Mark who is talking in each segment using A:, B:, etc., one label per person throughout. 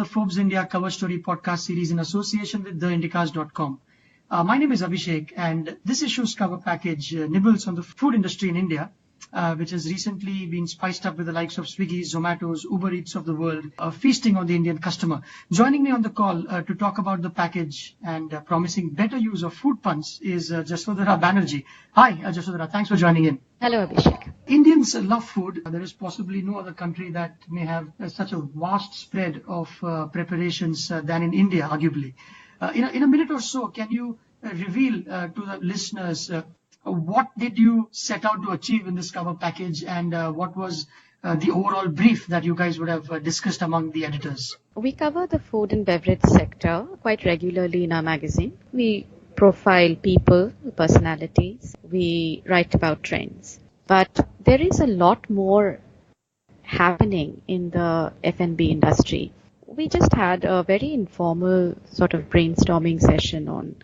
A: the Forbes India Cover Story podcast series in association with theindicast.com. My name is Abhishek, and this issue's cover package nibbles on the food industry in India, which has recently been spiced up with the likes of Swiggy, Zomato's, Uber Eats of the world, feasting on the Indian customer. Joining me on the call to talk about the package and promising better use of food puns is Jasodhara Banerjee. Hi, Jasodhara. Thanks for joining in.
B: Hello, Abhishek.
A: Indians love food. There is possibly no other country that may have such a vast spread of preparations than in India, arguably. In a minute or so, can you reveal to the listeners what did you set out to achieve in this cover package, and what was the overall brief that you guys would have discussed among the editors?
B: We cover the food and beverage sector quite regularly in our magazine. We profile people, personalities. We write about trends. But there is a lot more happening in the F&B industry. We just had a very informal sort of brainstorming session on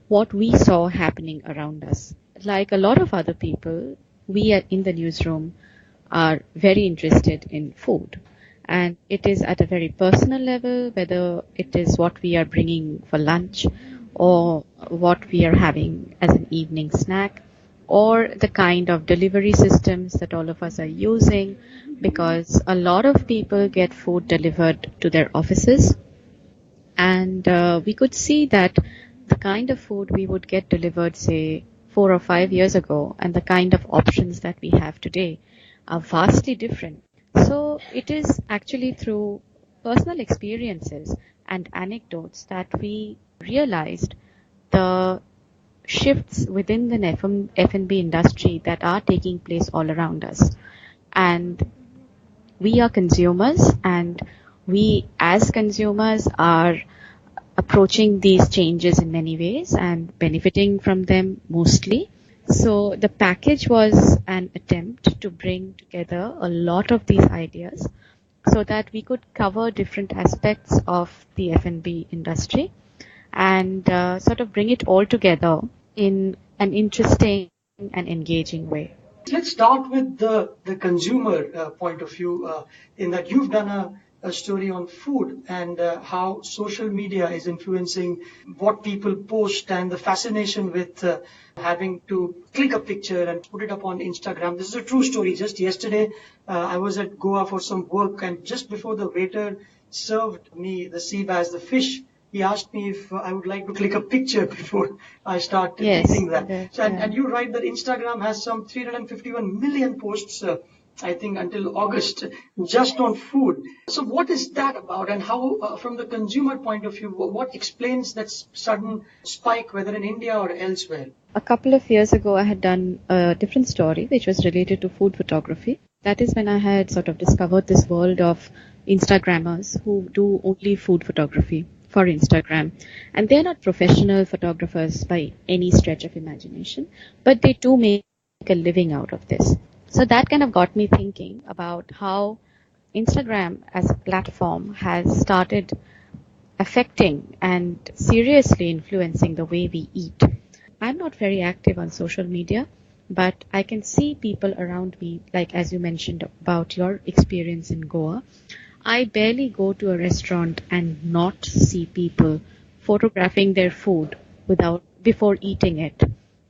B: what we saw happening around us. Like a lot of other people, we in the newsroom are very interested in food. And it is at a very personal level, whether it is what we are bringing for lunch or what we are having as an evening snack, or the kind of delivery systems that all of us are using, because a lot of people get food delivered to their offices. And we could see that the kind of food we would get delivered, say, 4 or 5 years ago, and the kind of options that we have today are vastly different. So it is actually through personal experiences and anecdotes that we realized the shifts within the F&B industry that are taking place all around us. And we are consumers, and we as consumers are approaching these changes in many ways and benefiting from them mostly. So the package was an attempt to bring together a lot of these ideas so that we could cover different aspects of the F&B industry and sort of bring it all together in an interesting and engaging way.
A: Let's start with the consumer point of view, in that you've done a story on food and how social media is influencing what people post and the fascination with having to click a picture and put it up on Instagram. This is a true story. Just yesterday, I was at Goa for some work, and just before the waiter served me the sea bass, the fish, he asked me if I would like to click a picture before I start eating that. So, and you write that Instagram has some 351 million posts, I think, until August, just on food. So what is that about, and how, from the consumer point of view, what explains that sudden spike, whether in India or elsewhere?
B: A couple of years ago, I had done a different story, which was related to food photography. That is when I had sort of discovered this world of Instagrammers who do only food photography for Instagram. And they're not professional photographers by any stretch of imagination, but they do make a living out of this. So that kind of got me thinking about how Instagram as a platform has started affecting and seriously influencing the way we eat. I'm not very active on social media, but I can see people around me, like as you mentioned about your experience in Goa. I barely go to a restaurant and not see people photographing their food before eating it.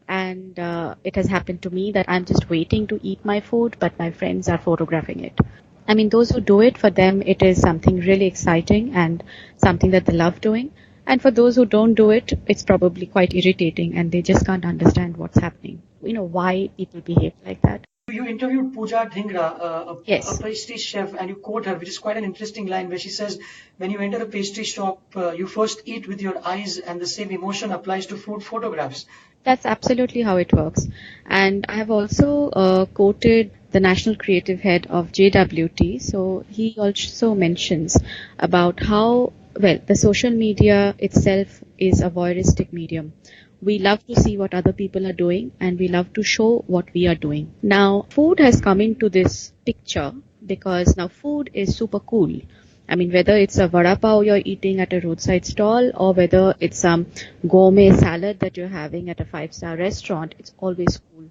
B: And it has happened to me that I'm just waiting to eat my food, but my friends are photographing it. I mean, those who do it, for them, it is something really exciting and something that they love doing. And for those who don't do it, it's probably quite irritating and they just can't understand what's happening. Why people behave like that.
A: You interviewed Pooja Dhingra,
B: Yes.
A: a pastry chef, and you quote her, which is quite an interesting line, where she says, when you enter a pastry shop, you first eat with your eyes, and the same emotion applies to food photographs.
B: That's absolutely how it works. And I have also quoted the national creative head of JWT. So he also mentions about how, the social media itself is a voyeuristic medium. We love to see what other people are doing, and we love to show what we are doing. Now, food has come into this picture because now food is super cool. I mean, whether it's a vada pav you're eating at a roadside stall, or whether it's some gourmet salad that you're having at a 5-star restaurant, it's always cool.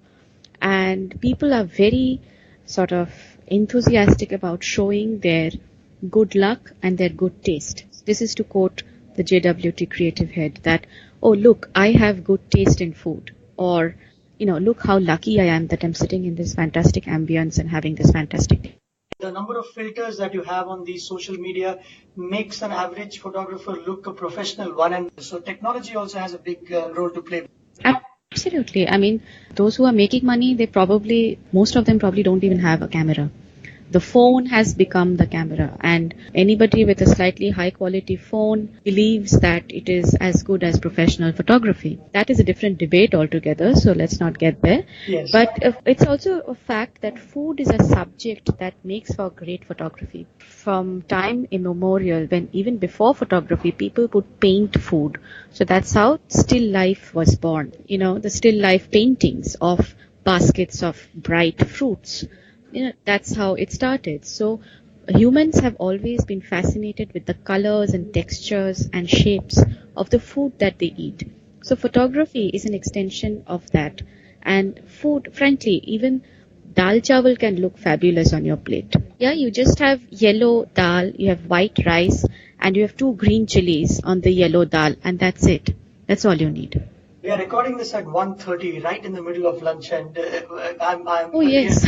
B: And people are very sort of enthusiastic about showing their good luck and their good taste. This is to quote the JWT creative head that, oh, look, I have good taste in food. Or, look how lucky I am that I'm sitting in this fantastic ambience and having this fantastic day.
A: The number of filters that you have on the social media makes an average photographer look a professional one. And so technology also has a big role to play.
B: Absolutely. I mean, those who are making money, most of them probably don't even have a camera. The phone has become the camera, and anybody with a slightly high quality phone believes that it is as good as professional photography. That is a different debate altogether, so let's not get there.
A: Yes.
B: But it's also a fact that food is a subject that makes for great photography. From time immemorial, when even before photography, people would paint food. So that's how still life was born. The still life paintings of baskets of bright fruits. That's how it started. So humans have always been fascinated with the colors and textures and shapes of the food that they eat. So photography is an extension of that. And food, frankly, even dal chawal can look fabulous on your plate. Yeah, you just have yellow dal, you have white rice, and you have 2 green chilies on the yellow dal, and that's it. That's all you need.
A: We are recording this at 1:30, right in the middle of lunch, and I'm.
B: Oh, yes.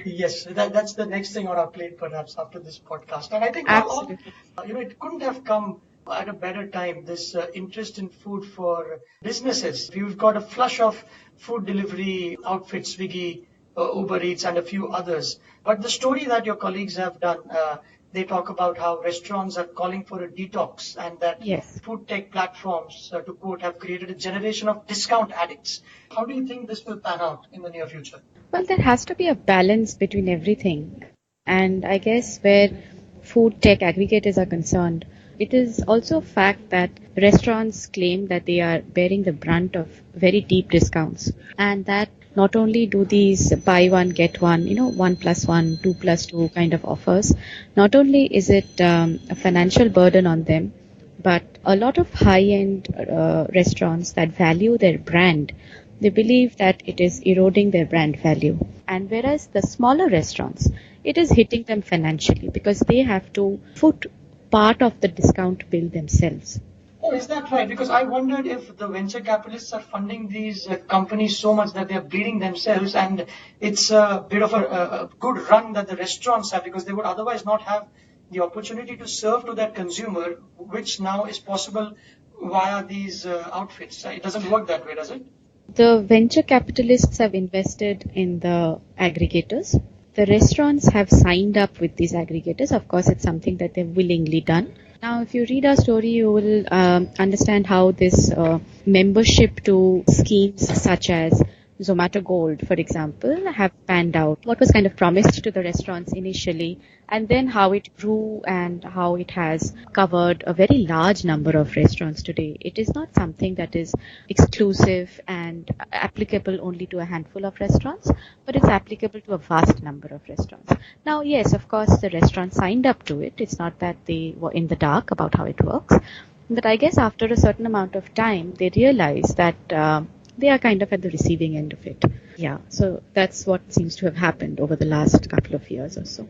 A: Yes, that's the next thing on our plate, perhaps, after this podcast. And I think
B: Absolutely.
A: it couldn't have come at a better time, this interest in food for businesses. We've got a flush of food delivery outfits, Swiggy, Uber Eats, and a few others. But the story that your colleagues have done, they talk about how restaurants are calling for a detox and that
B: Yes.
A: food tech platforms, to quote, have created a generation of discount addicts. How do you think this will pan out in the near future?
B: Well, there has to be a balance between everything. And I guess where food tech aggregators are concerned, it is also a fact that restaurants claim that they are bearing the brunt of very deep discounts. And that not only do these buy one, get one, 1+1, 2+2 kind of offers, not only is it a financial burden on them, but a lot of high-end restaurants that value their brand, they believe that it is eroding their brand value. And whereas the smaller restaurants, it is hitting them financially because they have to foot part of the discount bill themselves.
A: Oh, is that right? Because I wondered if the venture capitalists are funding these companies so much that they're bleeding themselves, and it's a bit of a good run that the restaurants have, because they would otherwise not have the opportunity to serve to that consumer, which now is possible via these outfits. It doesn't work that way, does it?
B: The venture capitalists have invested in the aggregators. The restaurants have signed up with these aggregators. Of course, it's something that they've willingly done. Now, if you read our story, you will understand how this membership to schemes such as Zomato Gold, for example, have panned out. What was kind of promised to the restaurants initially, and then how it grew and how it has covered a very large number of restaurants today. It is not something that is exclusive and applicable only to a handful of restaurants, but it's applicable to a vast number of restaurants. Now, yes, of course, the restaurants signed up to it. It's not that they were in the dark about how it works. But I guess after a certain amount of time, they realize that they are kind of at the receiving end of it. Yeah, so that's what seems to have happened over the last couple of years or so.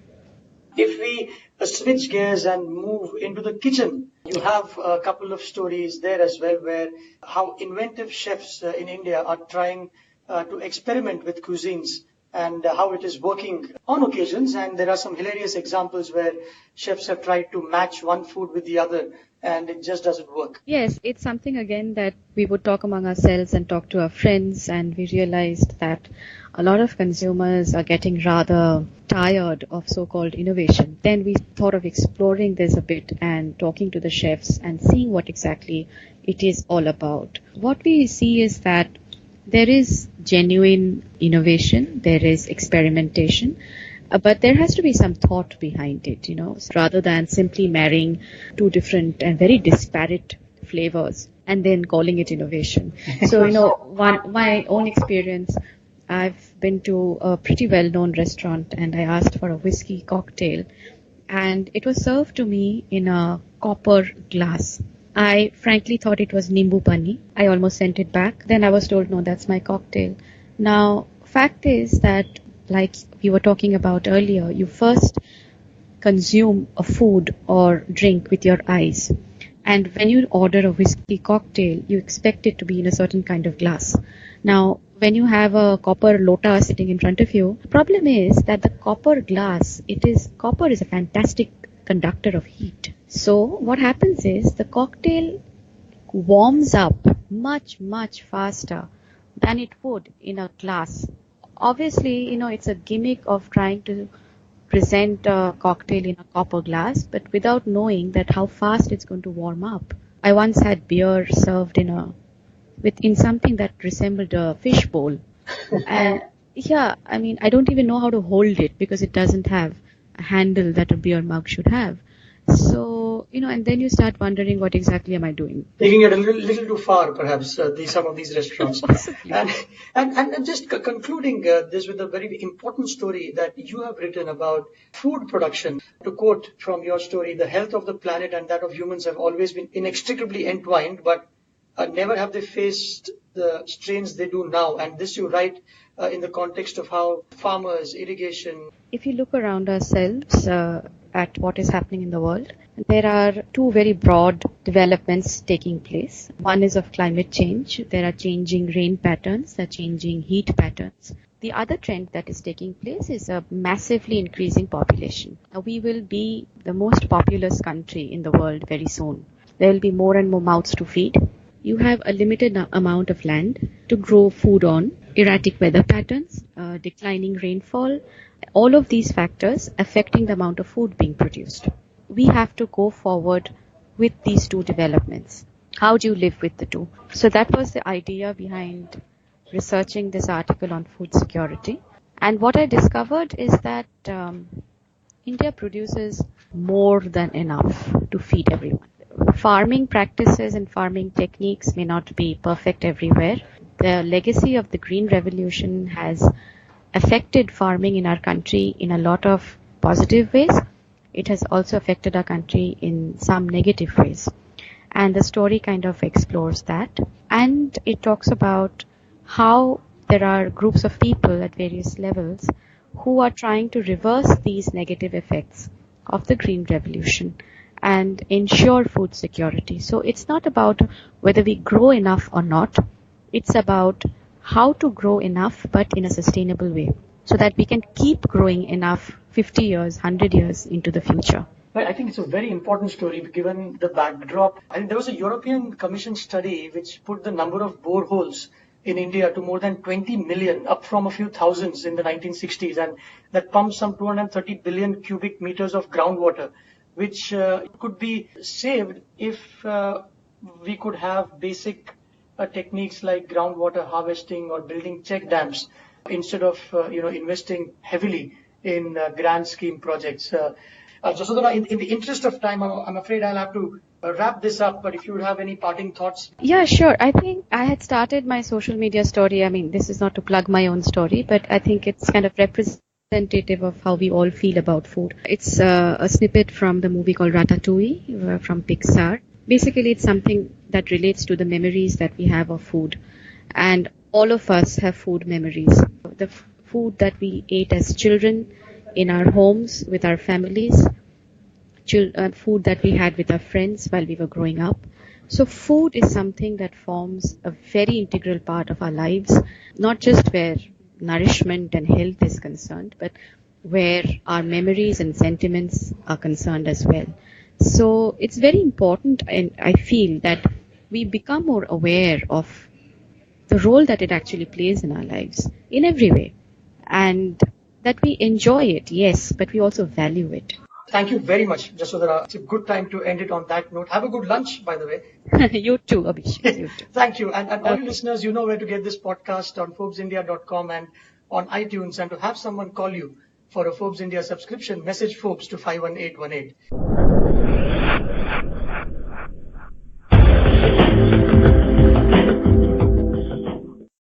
A: If we switch gears and move into the kitchen, you have a couple of stories there as well, where how inventive chefs in India are trying to experiment with cuisines and how it is working on occasions. And there are some hilarious examples where chefs have tried to match one food with the other and it just doesn't work.
B: Yes, it's something again that we would talk among ourselves and talk to our friends, and we realized that a lot of consumers are getting rather tired of so-called innovation. Then we thought of exploring this a bit and talking to the chefs and seeing what exactly it is all about. What we see is that there is genuine innovation, there is experimentation, but there has to be some thought behind it, rather than simply marrying two different and very disparate flavors and then calling it innovation. So, my own experience, I've been to a pretty well-known restaurant and I asked for a whiskey cocktail and it was served to me in a copper glass. I frankly thought it was Nimbu Pani. I almost sent it back. Then I was told, no, that's my cocktail. Now, fact is that, like we were talking about earlier, you first consume a food or drink with your eyes. And when you order a whiskey cocktail, you expect it to be in a certain kind of glass. Now, when you have a copper lota sitting in front of you, the problem is that the copper glass, copper is a fantastic conductor of heat. So what happens is the cocktail warms up much, much faster than it would in a glass. Obviously, it's a gimmick of trying to present a cocktail in a copper glass, but without knowing that how fast it's going to warm up. I once had beer served in something that resembled a fish bowl. And yeah, I don't even know how to hold it because it doesn't have a handle that a beer mug should have. So, and then you start wondering, what exactly am I doing?
A: Taking it a little too far, perhaps, some of these restaurants.
B: Possibly.
A: And just concluding this with a very important story that you have written about food production. To quote from your story, the health of the planet and that of humans have always been inextricably entwined, but never have they faced the strains they do now. And this you write in the context of how farmers, irrigation.
B: If you look around ourselves at what is happening in the world, there are two very broad developments taking place. One is of climate change. There are changing rain patterns, there are changing heat patterns. The other trend that is taking place is a massively increasing population. Now, we will be the most populous country in the world very soon. There will be more and more mouths to feed. You have a limited amount of land to grow food on, erratic weather patterns, declining rainfall, all of these factors affecting the amount of food being produced. We have to go forward with these two developments. How do you live with the two? So that was the idea behind researching this article on food security. And what I discovered is that India produces more than enough to feed everyone. Farming practices and farming techniques may not be perfect everywhere. The legacy of the Green Revolution has affected farming in our country in a lot of positive ways. It has also affected our country in some negative ways. And the story kind of explores that. And it talks about how there are groups of people at various levels who are trying to reverse these negative effects of the Green Revolution and ensure food security. So it's not about whether we grow enough or not. It's about how to grow enough but in a sustainable way so that we can keep growing enough 50 years, 100 years into the future.
A: Well, I think it's a very important story given the backdrop. I think there was a European Commission study which put the number of boreholes in India to more than 20 million, up from a few thousands in the 1960s, and that pumps some 230 billion cubic meters of groundwater, which could be saved if we could have basic techniques like groundwater harvesting or building check dams instead of investing heavily in grand scheme projects. Jasodhara, in the interest of time, I'm afraid I'll have to wrap this up, but if you would have any parting thoughts.
B: Yeah, sure. I think I had started my social media story. This is not to plug my own story, but I think it's kind of representative of how we all feel about food. It's a snippet from the movie called Ratatouille from Pixar. Basically, it's something that relates to the memories that we have of food. And all of us have food memories. The food that we ate as children in our homes with our families, food that we had with our friends while we were growing up. So food is something that forms a very integral part of our lives, not just where nourishment and health is concerned, but where our memories and sentiments are concerned as well. So it's very important, and I feel that we become more aware of the role that it actually plays in our lives in every way, and that we enjoy it, yes, but we also value it.
A: Thank you very much, Jasodhara. It's a good time to end it on that note. Have a good lunch, by the way.
B: You too, Abhishek. You too.
A: Thank you. And all you listeners, you know where to get this podcast on ForbesIndia.com and on iTunes. And to have someone call you for a Forbes India subscription, message Forbes to 51818.